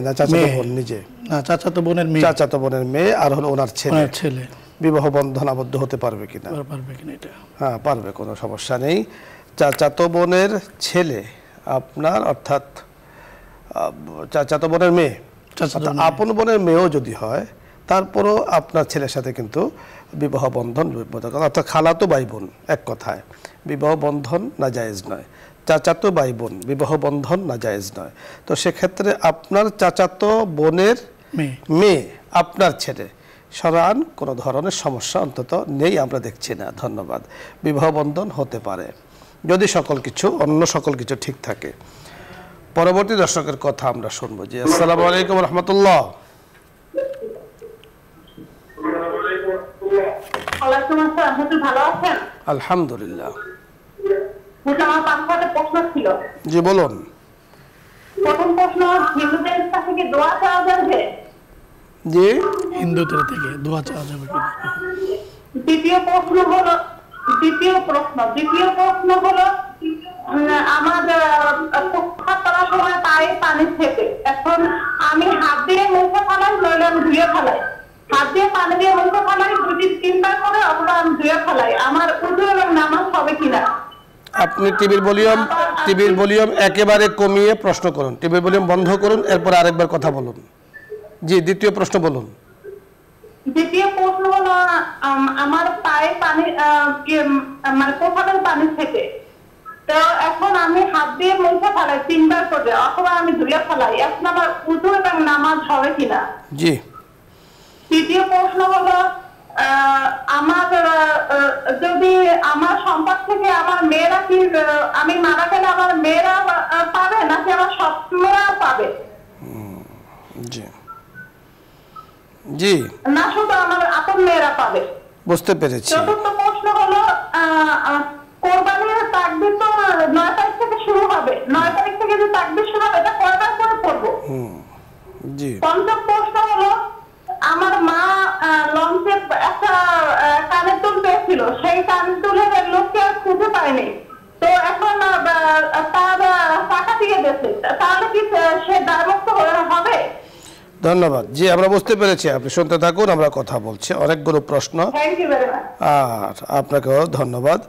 না, চাচাতো বোন নিজে না, চাচাতো বোনের মেয়ে, চাচাতো বোনের মেয়ে, আর হলো ওনার ছেলে। ছেলে বিবাহ বন্ধন আবদ্ধ হতে পারবে কিনা? পারবে কিনা এটা? হ্যাঁ পারবে, কোনো সমস্যা নেই। চাচাতো বোনের ছেলে আপনার, অর্থাৎ চাচাতো বোনের মেয়ে, আপন বোনের মেয়েও যদি হয় তারপরও আপনার ছেলের সাথে কিন্তু বিবাহ বন্ধন, অর্থাৎ খালাতো ভাই বোন, এক কথায় বিবাহ বন্ধন নাজায়েজ নয়। চাচাতো ভাই বোন বিবাহ বন্ধন নাজায়েজ নয়। তো সেক্ষেত্রে আপনার চাচাতো বোনের মেয়ে আপনার ছেলে, সরান কোনো ধরনের সমস্যা অন্তত নেই, আমরা দেখছি না। ধন্যবাদ। বিবাহ বন্ধন হতে পারে যদি অন্য সকল কিছু ঠিক থাকে। পরবর্তী দর্শকের কথা আমরা শুনবো। জি, আসসালামু আলাইকুম ওয়া রাহমাতুল্লাহ। ভালো আছেন? আলহামদুলিল্লাহ। আমার 5-6টা প্রশ্ন ছিল। জি বলুন। প্রথম প্রশ্ন, হিন্দুদের কাছে কি দোয়া চাওয়া যাবে? জি, হিন্দুদের থেকে দোয়া চাওয়া যাবে কিনা? দ্বিতীয় প্রশ্ন হলো আমার করার সময় পায়ে পানি থেকে, এখন আমি হাত দিয়ে মুখে ফালাই, নইলে আমি ধুয়ে ফালাই, হাত দিয়ে পানি দিয়ে মুখে ফালাই, দুটি চিন্তা করে অথবা আমি ধুয়ে ফালাই, আমার উযু এবং নামাজ হবে কিনা? আপনি টিভির ভলিউম একেবারে কমিয়ে প্রশ্ন করুন, টিভির ভলিউম বন্ধ করুন, এরপর আরেকবার কথা বলুন। জি, দ্বিতীয় প্রশ্ন বলুন। দ্বিতীয় প্রশ্ন হলো আমার পায়ে পানি মানে কোথাও পানি থেকে, তো এখন আমি হাত দিয়ে মুছে ফেলাই 3 বার করে, অথবা আমি ধুয়ে ফেলাই। এখন আমার উযু এবং নামাজ হবে কিনা? জি। দ্বিতীয় প্রশ্ন হলো আমার যদি আমার সম্পদ থেকে আমার মেয়েরা কি, আমি মারা গেলে আমার মেয়েরা পাবে নাকি আমার সবসময় পাবে? জি জি, না শুধু আমার আপন মেয়েরা পাবে? বুঝতে পেরেছি। চতুর্থ প্রশ্ন হলো কোরবানির তাকবীর তো 9 তারিখ থেকে শুরু হবে, 9 তারিখ থেকে যে তাকবীর শুরু হবে এটা কয়বার করে পড়বো? জি। পঞ্চম প্রশ্ন হলো আমার মা লঞ্চে একটা কানের দুল পেয়েছিল, সেই কানের দুলের লোককে আর খুঁজে পায়নি, তো এখন তার টাকা দিয়ে দিয়েছে, তাহলে কি সে দায়মুক্ত হবে? ধন্যবাদ। জি, আমরা বুঝতে পেরেছি, আপনি শুনতে থাকুন, আমরা কথা বলছি। অনেকগুলো প্রশ্ন, থ্যাংক ইউ ভেরি মাচ। আর আপনাকেও ধন্যবাদ।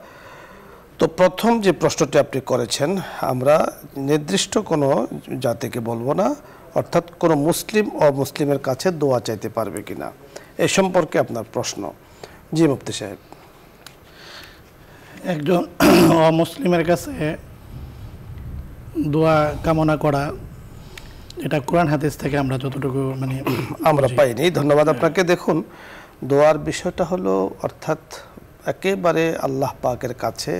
তো প্রথম যে প্রশ্নটি আপনি করেছেন, আমরা নির্দিষ্ট কোনো জাতিকে বলবো না, অর্থাৎ কোনো মুসলিম অমুসলিমের কাছে দোয়া চাইতে পারবে কিনা, এ সম্পর্কে আপনার প্রশ্ন। জি মুফতি সাহেব। একজন অমুসলিমের কাছে দোয়া কামনা করা, এটা কোরআন হাদিস থেকে আমরা যতটুকু আমরা পাইনি। ধন্যবাদ আপনাকে। দেখুন, দোয়ার বিষয়টা হলো, অর্থাৎ একেবারে আল্লাহ পাকের কাছে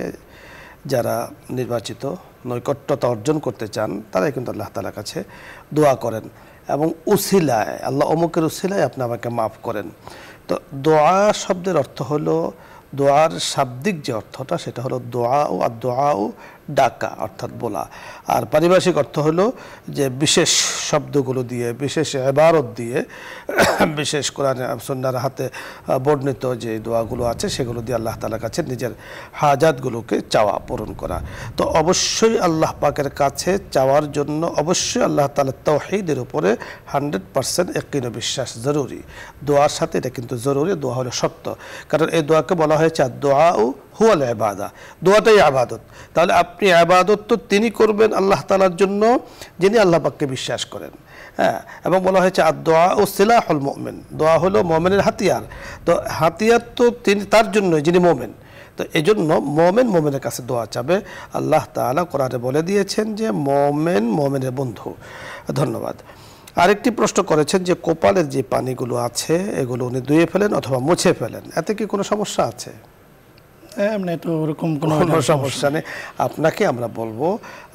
যারা নির্বাচিত, নৈকট্যতা অর্জন করতে চান, তারাই কিন্তু আল্লাহ তাআলার কাছে দোয়া করেন, এবং উসিলায়, আল্লাহ অমুকের উসিলায় আপনি আমাকে মাফ করেন। তো দোয়া শব্দের অর্থ হলো, দোয়ার শাব্দিক যে অর্থটা সেটা হলো দোয়া ও আর দোয়া ও ডাকা, অর্থাৎ বলা। আর পারিভাষিক অর্থ হলো যে বিশেষ শব্দগুলো দিয়ে, বিশেষ ইবারত দিয়ে, বিশেষ কোরআনে সুন্নাহর হাতে বর্ণিত যে দোয়াগুলো আছে সেগুলো দিয়ে আল্লাহ তাআলার কাছে নিজের হাজাতগুলোকে চাওয়া, পূরণ করা। তো অবশ্যই আল্লাহ পাকের কাছে চাওয়ার জন্য অবশ্যই আল্লাহ তাআলার তাওহীদের উপরে 100% ইয়াকিন ও বিশ্বাস জরুরি। দোয়ার সাথে এটা কিন্তু জরুরি, দোয়া হলো সত্য, কারণ এই দোয়াকে বলা হয়েছে দোয়া ও হুয়াল ইবাদা, দোয়াটাই ইবাদত। তাহলে আপনি ইবাদত তো তিনি করবেন আল্লাহ তাআলার জন্য যিনি আল্লাহ পাককে বিশ্বাস করেন। হ্যাঁ, এবং বলা হয়েছে দোয়া ও সিলাহুল মুমিন, দোয়া হলো মুমিনের হাতিয়ার। তো হাতিয়ার তো তিনি তার জন্য যিনি মুমিন। তো এই জন্য মুমিনের কাছে দোয়া চাবে। আল্লাহ তাআলা কোরআনে বলে দিয়েছেন যে মুমিনের বন্ধু। ধন্যবাদ। আরেকটি প্রশ্ন করেছেন যে কপালের যে পানিগুলো আছে এগুলো উনি ধুয়ে ফেলেন অথবা মুছে ফেলেন, এতে কি কোনো সমস্যা আছে? এমনি তো ওরকম কোনো সমস্যা নেই। আপনাকে আমরা বলবো,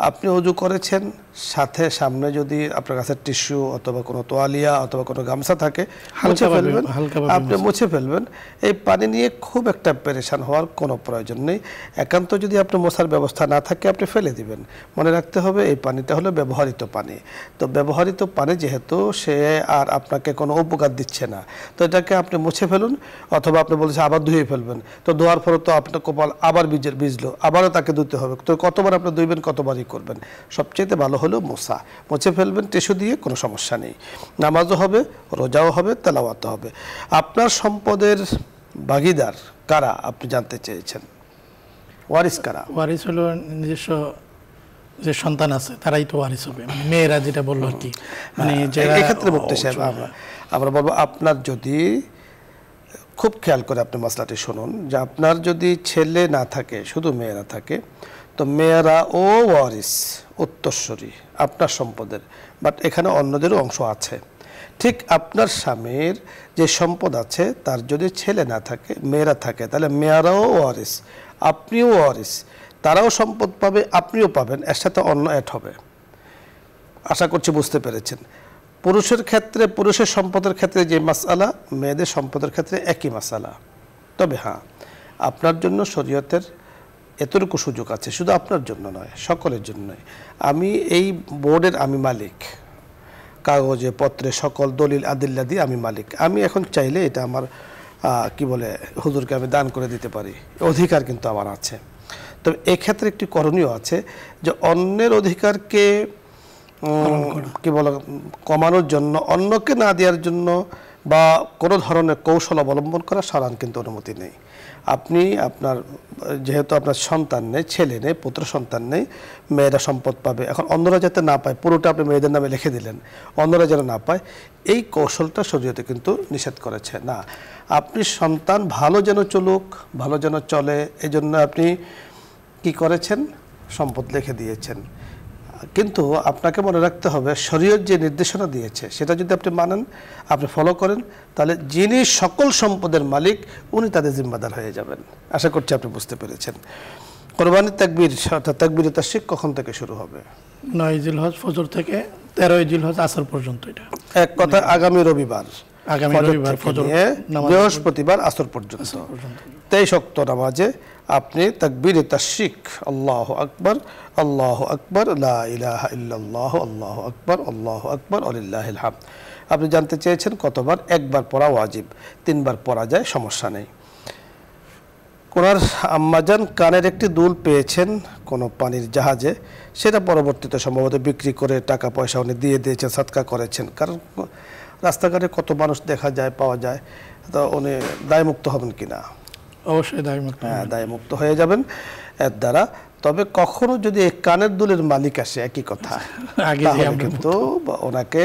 আপনি ওযু করেছেন, সাথে সামনে যদি আপনার কাছে টিস্যু অথবা কোনো তোয়ালিয়া অথবা কোনো গামছা থাকে, মুছে ফেলবেন, আপনি মুছে ফেলবেন। এই পানি নিয়ে খুব একটা পেরেশান হওয়ার কোনো প্রয়োজন নেই। একান্ত যদি আপনি মোছার ব্যবস্থা না থাকে, আপনি ফেলে দিবেন। মনে রাখতে হবে এই পানিটা হলো ব্যবহৃত পানি। তো ব্যবহৃত পানি যেহেতু, সে আর আপনাকে কোনো উপকার দিচ্ছে না, তো এটাকে আপনি মুছে ফেলুন, অথবা আপনি বলছেন আবার ধুয়ে ফেলবেন। তো ধোয়ার পরে তো আপনার কপাল আবার ভিজলো, আবারও তাকে ধুতে হবে। তো কতবার আপনি ধুইবেন, কতবারই করবেন। সবচেয়ে ভালো হলো মোছা, মুছে ফেলবেন টিস্যু দিয়ে, কোনো সমস্যা নেই। নামাজও হবে, রোজাও হবে, তেলাওয়াতও হবে। আপনার সম্পদের ভাগীদার কারা আপনি জানতে চেয়েছেন? ওয়ারিস কারা? ওয়ারিস হলো নিজস্ব যে সন্তান আছে তারাই তো ওয়ারিস হবে, মেয়েরা যেটা বললো আর কি। এক্ষেত্রে মুফতি সাহেব আমরা বলবো, আপনার যদি খুব খেয়াল করে আপনি মাসলাটি শুনুন, যে আপনার যদি ছেলে না থাকে, শুধু মেয়েরা থাকে, তো মেয়েরা ও ওয়ারিস, উত্তরসূরি আপনার সম্পদের, বাট এখানে অন্যদেরও অংশ আছে। ঠিক আপনার স্বামীর যে সম্পদ আছে, তার যদি ছেলে না থাকে, মেয়েরা থাকে, তাহলে মেয়েরাও ওয়ারিস, আপনিও ওয়ারিস, তারাও সম্পদ পাবে, আপনিও পাবেন, এর সাথে অন্য অ্যাড হবে। আশা করছি বুঝতে পেরেছেন। পুরুষের ক্ষেত্রে, পুরুষের সম্পদের ক্ষেত্রে যে মাসআলা, মেয়েদের সম্পদের ক্ষেত্রে একই মাসআলা। তবে হ্যাঁ, আপনার জন্য শরীয়তের এতটুকু সুযোগ আছে, শুধু আপনার জন্য নয়, সকলের জন্যই। আমি এই বোর্ডের আমি মালিক, কাগজে পত্রে সকল দলিল আদিল্লা দিয়ে আমি মালিক। আমি এখন চাইলে এটা আমার কি বলে হুজুরকে আমি দান করে দিতে পারি, অধিকার কিন্তু আমার আছে। তবে এক্ষেত্রে একটি করণীয় আছে, যে অন্যের অধিকারকে কি বলে কমানোর জন্য, অন্যকে না দেওয়ার জন্য বা কোনো ধরনের কৌশল অবলম্বন করা সারান কিন্তু অনুমতি নেই। আপনি আপনার যেহেতু আপনার সন্তান নেই, ছেলে নেই, পুত্র সন্তান নেই, মেয়েরা সম্পদ পাবে, এখন অন্যরা যাতে না পায়, পুরোটা আপনি মেয়েদের নামে লিখে দিলেন, অন্যরা যেন না পায়, এই কৌশলটা শরীয়তে কিন্তু নিষেধ করেছে না। আপনি সন্তান ভালো যেন চলুক, ভালো যেন চলে, এই জন্য আপনি কি করেছেন, সম্পদ লিখে দিয়েছেন। কিন্তু আপনাকে মনে রাখতে হবে শরীয়ত যে নির্দেশনা দিয়েছে সেটা যদি আপনি মানেন, আপনি ফলো করেন, তাহলে যিনি সকল সম্পদের মালিক উনি তাদের জিম্মাদার হয়ে যাবেন। আশা করছি আপনি বুঝতে পেরেছেন। কোরবানির তাকবীর অর্থাৎ তাকবীরে তাশরিক কখন থেকে শুরু হবে? 9 জিলহজ ফজর থেকে 13 জিলহজ আসর পর্যন্ত। এটা এক কথা আগামী রবিবার, ফজর বৃহস্পতিবার আসর পর্যন্ত 23 ওয়াক্ত নামাজে আপনি তাকবীরে তাশরিক আল্লাহু আকবার, আল্লাহু আকবার, লা ইলাহা ইল্লাল্লাহ, আল্লাহু আকবার, আল্লাহু আকবার, ওয়ালিল্লাহিল হামদ। আপনি জানতে চেয়েছেন কতবার? একবার পড়া ওয়াজিব, 3 বার পড়া যায়, সমস্যা নেই। ওনার আম্মাজান কানের একটি দুল পেয়েছেন কোনো পানির জাহাজে, সেটা পরবর্তীতে সম্ভবত বিক্রি করে টাকা পয়সা উনি দিয়ে দিয়েছেন, সাদকা করেছেন। কারণ রাস্তাঘাটে কত মানুষ দেখা যায়, পাওয়া যায়, তো উনি দায়মুক্ত হবেন কিনা? অবশ্যই দায়মুক্ত। হ্যাঁ, দায়মুক্ত হয়ে যাবেন এর দ্বারা। তবে কখনো যদি এই কানের দুলের মালিক আসে, একই কথা, তাহলে কিন্তু ওনাকে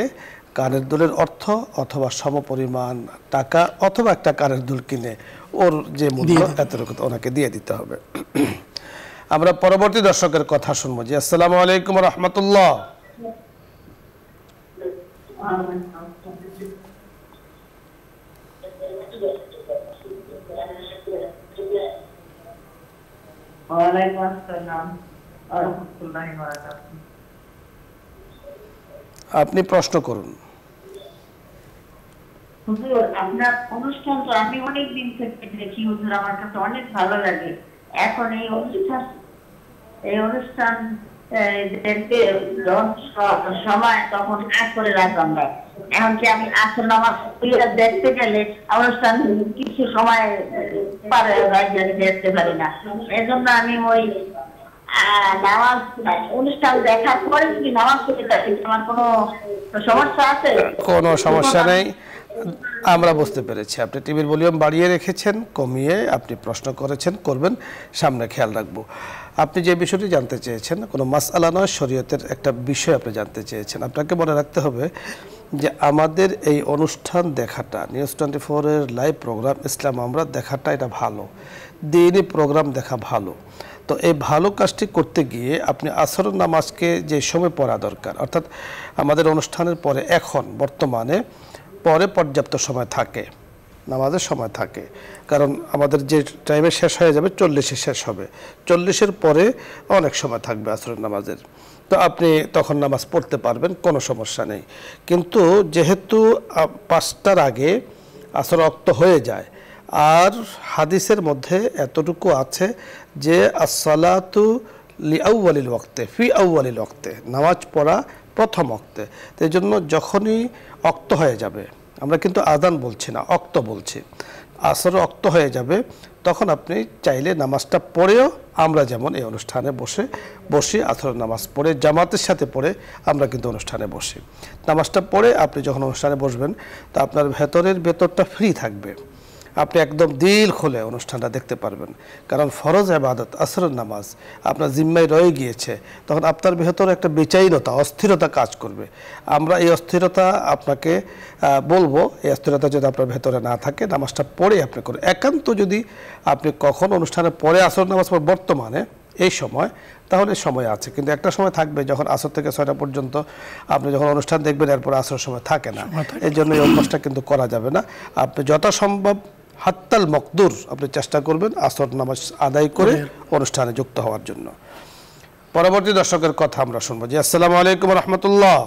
কানের দুলের অর্থ অথবা সমপরিমাণ টাকা অথবা একটা কানের দুল কিনে ওর যে মূল্য এতটুকু ওনাকে দিয়ে দিতে হবে। আমরা পরবর্তী দর্শকের কথা শুনবো। জি, আসসালামু আলাইকুম ওয়া রাহমাতুল্লাহ। আপনি প্রশ্ন করুন। হুজুর, আপনার অনুষ্ঠান তো আমি অনেকদিন থেকে দেখি হুজুর, আমার কাছে অনেক ভালো লাগে। এখন এই অনুষ্ঠান দেখতে সময় তখন আসরে রাখলাম না। এমনকি আমি আসর নামাজ দেখতে গেলে অনুষ্ঠান কিছু সময় পারে দেখতে পারি না। এজন্য আমি ওই নামাজ অনুষ্ঠান দেখার পরে যদি নামাজ পড়তে থাকি, আমার কোনো সমস্যা আছে? কোনো সমস্যা নেই, আমরা বুঝতে পেরেছি। আপনি টিভির ভলিউম বাড়িয়ে রেখেছেন, কমিয়ে আপনি প্রশ্ন করেছেন, করবেন, সামনে খেয়াল রাখবো। আপনি যে বিষয়টি জানতে চেয়েছেন কোনো মাসআলা নয়, শরীয়তের একটা বিষয় আপনি জানতে চেয়েছেন। আপনাকে মনে রাখতে হবে যে আমাদের এই অনুষ্ঠান দেখাটা, নিউজ 24 এর লাইভ প্রোগ্রাম ইসলাম আমরা দেখাটা এটা ভালো, দিনই প্রোগ্রাম দেখা ভালো। তো এই ভালো কাজটি করতে গিয়ে আপনি আসর নামাজকে যে সময় পড়া দরকার, অর্থাৎ আমাদের অনুষ্ঠানের পরে এখন বর্তমানে পরে পর্যাপ্ত সময় থাকে, নামাজের সময় থাকে, কারণ আমাদের যে টাইমে শেষ হয়ে যাবে 40-এ শেষ হবে, 40-এর পরে অনেক সময় থাকবে আসরের নামাজের, তো আপনি তখন নামাজ পড়তে পারবেন, কোনো সমস্যা নেই। কিন্তু যেহেতু 5টার আগে আসর ওয়াক্ত হয়ে যায়, আর হাদিসের মধ্যে এতটুকু আছে যে আসসালাতু লিআউয়ালিল ওয়াক্তে ফি আউয়ালিল ওয়াক্তে, নামাজ পড়া প্রথম ওয়াক্তে। তো এই জন্য যখনই ওয়াক্ত হয়ে যাবে, আমরা কিন্তু আযান বলছি না, ওয়াক্ত বলছি, আসর ওয়াক্ত হয়ে যাবে, তখন আপনি চাইলে নামাজটা পড়েও, আমরা যেমন এই অনুষ্ঠানে বসি আসর নামাজ পড়ে জামাতের সাথে পড়ে আমরা কিন্তু অনুষ্ঠানে বসি, নামাজটা পড়ে আপনি যখন অনুষ্ঠানে বসবেন তো আপনার ভেতরটা ফ্রি থাকবে, আপনি একদম দিল খুলে অনুষ্ঠানটা দেখতে পারবেন। কারণ ফরজ ইবাদত আসরের নামাজ আপনার জিম্মায় রয়ে গিয়েছে, তখন আপনার ভেতরে একটা বেচাইনতা, অস্থিরতা কাজ করবে। আমরা এই অস্থিরতা আপনাকে বলবো, এই অস্থিরতা যদি আপনার ভেতরে না থাকে, নামাজটা পড়ে আপনি করুন। একান্ত যদি আপনি কখন অনুষ্ঠানের পরে আসর নামাজ পড়েন বর্তমানে এই সময়, তাহলে সময় আছে, কিন্তু একটা সময় থাকবে যখন আসর থেকে 6টা পর্যন্ত আপনি যখন অনুষ্ঠান দেখবেন, এরপর আসর সময় থাকে না। এই জন্য এই অভ্যাসটা কিন্তু করা যাবে না। আপনি যথাসম্ভব হাত্তাল মকদুর আপনি চেষ্টা করবেন আসর নামাজ আদায় করে অনুষ্ঠানে যুক্ত হওয়ার জন্য। পরবর্তী দর্শকের কথা আমরা শুনবো। জি, আসসালামু আলাইকুম ওয়া রাহমাতুল্লাহ।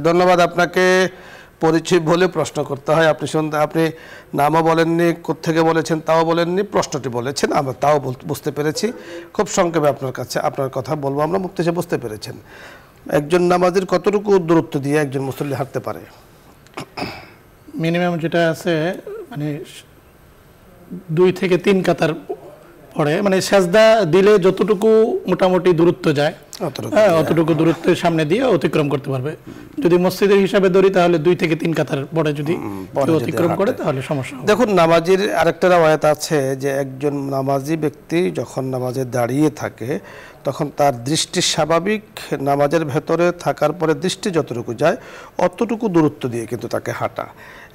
ধন্যবাদ আপনাকে। পরিচয় বলে প্রশ্ন করতে হয়, আপনি নামও বলেননি, কোত্থেকে বলেছেন তাও বলেননি, প্রশ্নটি বলেছেন, আমরা তাও বুঝতে পেরেছি। খুব সংক্ষেপে আপনার কথা বলবো আমরা, মুক্তি সে বুঝতে পেরেছেন। একজন নামাজের কতটুকু দূরত্ব দিয়ে একজন মুসল্লি হাঁটতে পারে? মিনিমাম যেটা আছে মানে 2 থেকে 3 কাতার পরে, মানে সেজদা দিলে যতটুকু মোটামুটি দূরত্ব যায় হ্যাঁ, অতটুকু দূরত্বের সামনে দিয়ে অতিক্রম করতে পারবে। যদি মসজিদের হিসাবে ধরি তাহলে 2 থেকে 3 কাতার পরে যদি অতিক্রম করে তাহলে সমস্যা হবে। দেখুন, নামাজির আরেকটা রাওয়ায়াত আছে যে একজন নামাজি ব্যক্তি যখন নামাজে দাঁড়িয়ে থাকে তখন তার দৃষ্টি স্বাভাবিক নামাজের ভেতরে থাকার পরে দৃষ্টি যতটুকু যায় অতটুকু দূরত্ব দিয়ে কিন্তু তাকে হাঁটা,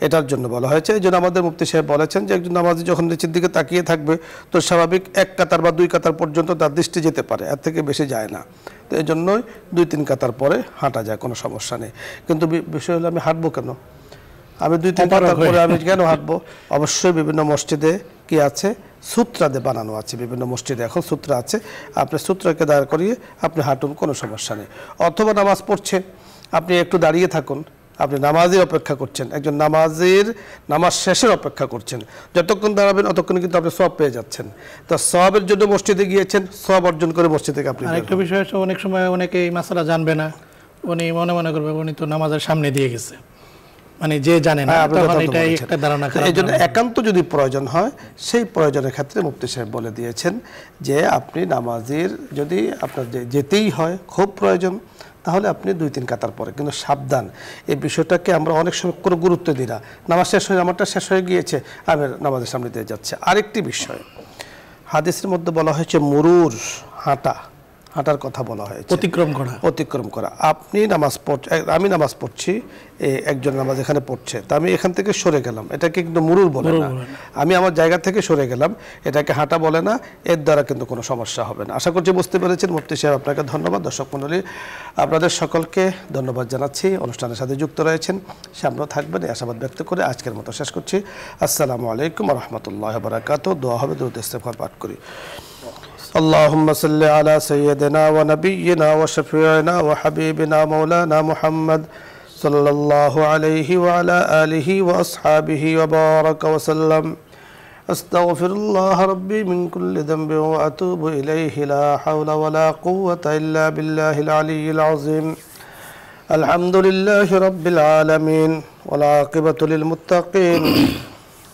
এটার জন্য বলা হয়েছে। এই জন্য আমাদের মুফতি সাহেব বলেছেন যে একজন নামাজি যখন নিচের দিকে তাকিয়ে থাকবে তো স্বাভাবিক 1 কাতার বা 2 কাতার পর্যন্ত তার দৃষ্টি যেতে পারে, এর থেকে বেশি যায় না। তো এই জন্যই 2-3 কাতার পরে হাঁটা যায়, কোনো সমস্যা নেই। কিন্তু বিষয় হলো আমি হাঁটবো কেন? আমি 2-3 কাতার পরে আমি কেন হাঁটবো? অবশ্যই বিভিন্ন মসজিদে কি আছে, সূত্রাতে বানানো আছে, বিভিন্ন মসজিদে এখন সূত্র আছে, আপনি সূত্রকে দাঁড় করিয়ে আপনি হাঁটুন, কোনো সমস্যা নেই। অথবা নামাজ পড়ছে, আপনি একটু দাঁড়িয়ে থাকুন, আপনি নামাজের অপেক্ষা করছেন, একজন নামাজ শেষের অপেক্ষা করছেন, যতক্ষণ দাঁড়াবেন ততক্ষণ কিন্তু আপনি সওয়াব পেয়ে যাচ্ছেন। তো সওয়াবের জন্য মসজিদে গিয়েছেন, সওয়াব অর্জন করে মসজিদ থেকে আপনি। আরেকটা বিষয় হচ্ছে অনেক সময় অনেকে এই মাসালা জানবে না, উনি মনে করবে উনি তো নামাজের সামনে দিয়ে গেছে, মানে যে জানে না, তখন এটাই একটা ধারণা। এই জন্য একান্ত যদি প্রয়োজন হয় সেই প্রয়োজনের ক্ষেত্রে মুফতি সাহেব বলে দিয়েছেন যে আপনি নামাজের যদি আপনার যেতেই হয় খুব প্রয়োজন তাহলে আপনি 2-3 কাতার পরে, কিন্তু সাবধান, এই বিষয়টাকে আমরা অনেক সময় কোনো গুরুত্ব দিই না। নামাজ শেষ হয়ে আমারটা শেষ হয়ে গিয়েছে, আমি নামাজের সামনে দিয়ে যাচ্ছে। আরেকটি বিষয় হাদিসের মধ্যে বলা হয়েছে মুরুর, হাঁটার কথা বলা হয়েছে, অতিক্রম করা। আপনি নামাজ আমি নামাজ পড়ছি, একজন নামাজ এখানে পড়ছে, তা আমি এখান থেকে সরে গেলাম, এটাকে কিন্তু মুরুর বলে না। আমি আমার জায়গা থেকে সরে গেলাম, এটাকে হাঁটা বলে না, এর দ্বারা কিন্তু কোনো সমস্যা হবে না। আশা করছি বুঝতে পেরেছেন। মুফতি সাহেব আপনাকে ধন্যবাদ। দর্শক মণ্ডলী, আপনাদের সকলকে ধন্যবাদ জানাচ্ছি, অনুষ্ঠানের সাথে যুক্ত রয়েছেন, সামনেও থাকবেন এই আশাবাদ ব্যক্ত করে আজকের মতো শেষ করছি। আসসালামু আলাইকুম ওয়া রাহমাতুল্লাহি ওয়া বারাকাতুহু। দোয়া হবে, দরুদ ইস্তেগফার পাঠ করি। اللهم صل على سيدنا ونبينا وشفيعنا وحبيبنا مولانا محمد صلى الله عليه وعلى آله وأصحابه وبارك وسلم. أستغفر الله ربي من كل ذنب وأتوب إليه، لا حول ولا قوة إلا بالله العلي العظيم. الحمد لله رب العالمين والعاقبة للمتقين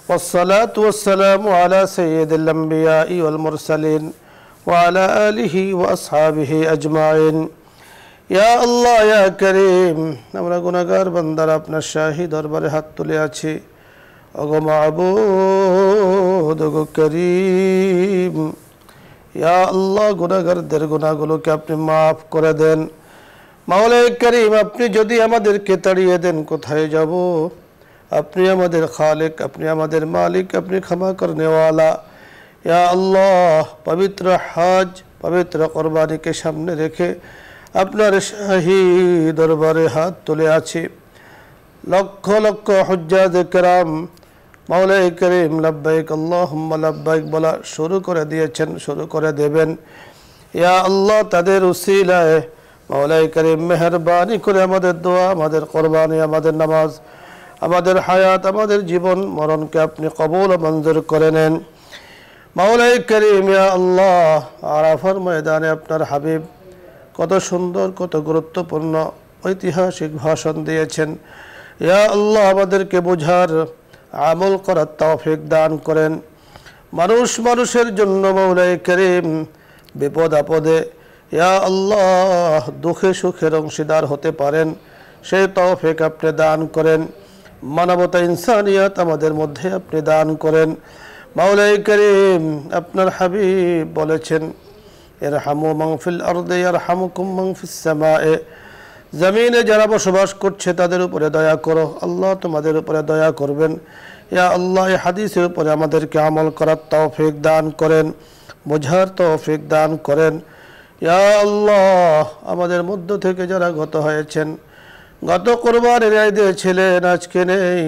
والصلاة والسلام على سيد الأنبياء والمرسلين وعلى آله وأصحابه أجمعين. يا الله يا كريم, আমরা গুনাহগার বান্দারা আপনার শাহী দরবারে হাত তুলে আছি। ওগো মাবুদ, ওগো করিম, ইয়া আল্লাহ, গুনাহগারদের গুনাহগুলোকে আপনি মাফ করে দেন। মাওলাই করিম, আপনি যদি আমাদেরকে তাড়িয়ে দেন কোথায় যাব? আপনি আমাদের খালিক, আপনি আমাদের মালিক, আপনি ক্ষমা করনেওয়ালা। ইয়া আল্লাহ, পবিত্র হজ, পবিত্র কোরবানিকে সামনে রেখে আপনার শাহী দরবারে হাত তুলে আছি। লক্ষ লক্ষ হুজ্জাজ কেরাম মাওলাই করিম লাব্বাইক আল্লাহুম্মা লাব্বাইক বলা শুরু করে দিয়েছেন, শুরু করে দেবেন। ইয়া আল্লাহ, তাদের উসিলায় মাওলাই করিম মেহেরবানি করে আমাদের দোয়া, আমাদের কোরবানি, আমাদের নামাজ, আমাদের হায়াত, আমাদের জীবন মরণকে আপনি কবুল ও মঞ্জুর করে নেন। মাওলাই করিম, ইয়া আল্লাহ, আরাফার ময়দানে আপনার হাবিব কত সুন্দর, কত গুরুত্বপূর্ণ ঐতিহাসিক ভাষণ দিয়েছেন। ইয়া আল্লাহ, আমাদেরকে বোঝার, আমল করার তৌফিক দান করেন। মানুষের জন্য মাওলাই করিম বিপদ আপদে ইয়া আল্লাহ দুঃখে সুখের অংশীদার হতে পারেন, সেই তৌফিক আপনি দান করেন। মানবতা, ইনসানিয়ত আমাদের মধ্যে আপনি দান করেন। মাওলাই করিম, আপনার হাবিব বলেছেন ইরহামু মান ফিল আরদি ইয়ারহামুকুম মান ফিস সামায়ে, জমিনে যারা বসবাস করছে তাদের উপরে দয়া করো, আল্লাহ তোমাদের উপরে দয়া করবেন। ইয়া আল্লাহ, এই হাদিসের উপরে আমাদেরকে আমল করার তৌফিক দান করেন, বোঝার তৌফিক দান করেন। ইয়া আল্লাহ, আমাদের মধ্য থেকে যারা গত হয়েছেন, গত কোরবানির ঈদে ছিলেন আজকে নেই,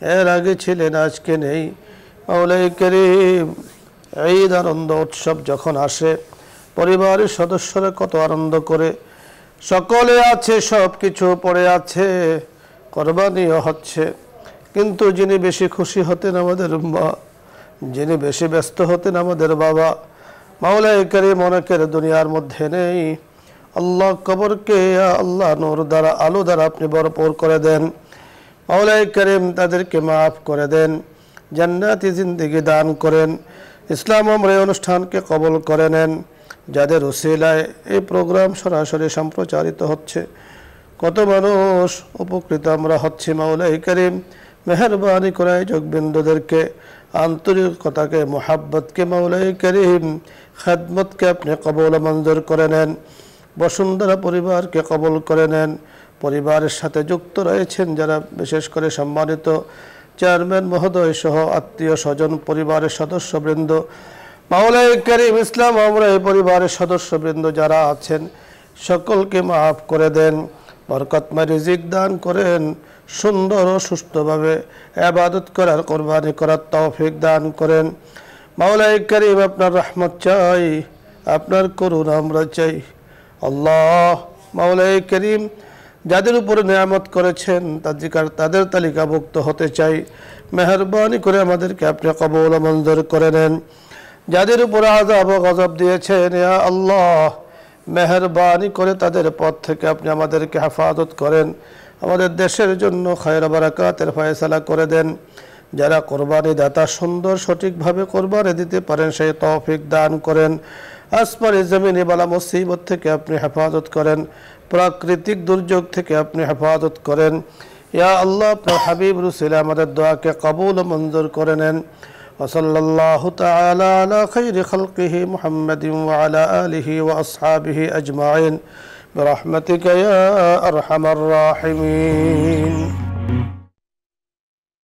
এর আগে ছিলেন আজকে নেই, মাওলাই করিম ঈদ আনন্দ উৎসব যখন আসে পরিবারের সদস্যরা কত আনন্দ করে, সকলে আছে, সব কিছু পড়ে আছে, কোরবানিও হচ্ছে, কিন্তু যিনি বেশি খুশি হতেন আমাদের মা, যিনি বেশি ব্যস্ত হতেন আমাদের বাবা, মাওলাই করিম অনেকের দুনিয়ার মধ্যে নেই। আল্লাহ, কবরকে আল্লাহ নূর দ্বারা, আলো দ্বারা আপনি ভরপুর করে দেন। মাওলাই করিম তাদেরকে মাফ করে দেন, জান্নাতি জিন্দেগি দান করেন। ইসলাম আমরা অনুষ্ঠানকে কবুল করে নেন। যাদের উসিলায় এই প্রোগ্রাম সরাসরি সম্প্রচারিত হচ্ছে, কত মানুষ উপকৃত আমরা হচ্ছি। মাওলাই করিম মেহরবানি করে আয়োজকবৃন্দদেরকে আন্তরিকতাকে, মোহাব্বতকে মাওলাই করিম খেদমতকে আপনি কবুল মঞ্জুর করে নেন। বসুন্ধরা পরিবারকে কবুল করে নেন। পরিবারের সাথে যুক্ত রয়েছেন যারা, বিশেষ করে সম্মানিত চেয়ারম্যান মহোদয় সহ আত্মীয় স্বজন, পরিবারের সদস্যবৃন্দ, মাওলাই করিম ইসলাম আমরা এই পরিবারের সদস্যবৃন্দ যারা আছেন সকলকে মাফ করে দেন, বরকতময় রিজিক দান করেন, সুন্দর ও সুস্থভাবে ইবাদত করার, কোরবানি করার তৌফিক দান করেন। মাওলাই করিম আপনার রহমত চাই, আপনার করুণা আমরা চাই। আল্লাহ মাওলাই করিম যাদের উপরে নিয়ামত করেছেন তাদের তালিকাভুক্ত হতে চাই। মেহরবানি করে আমাদেরকে আপনি কবুল মঞ্জুর করে নেন। যাদের উপরে আযাব ও গজব দিয়েছেন ইয়া আল্লাহ, মেহরবানি করে তাদের পথ থেকে আপনি আমাদেরকে হেফাজত করেন। আমাদের দেশের জন্য খায়র বারাকাতের ফয়সালা করে দেন। যারা কোরবানি দাতা সুন্দর সঠিকভাবে কোরবানি দিতে পারেন সেই তৌফিক দান করেন। আসমানি জমিনে বালা মুসিবত থেকে আপনি হেফাজত করেন, প্রাকৃতিক দুর্যোগ থেকে আপনি হেফাজত করেন। ইয়া আল্লাহ, আপনার হাবিব রসুল আমাদের দোয়াকে কবুল ও মঞ্জুর করে নেন। ওয়াসাল্লাল্লাহু তাআলা আলা খায়রি খালকিহি মুহাম্মাদিন ওয়া আলা আলিহি ওয়া আসহাবিহি আজমাইন বিরহমাতিকা ইয়া আরহামার রাহিমিন।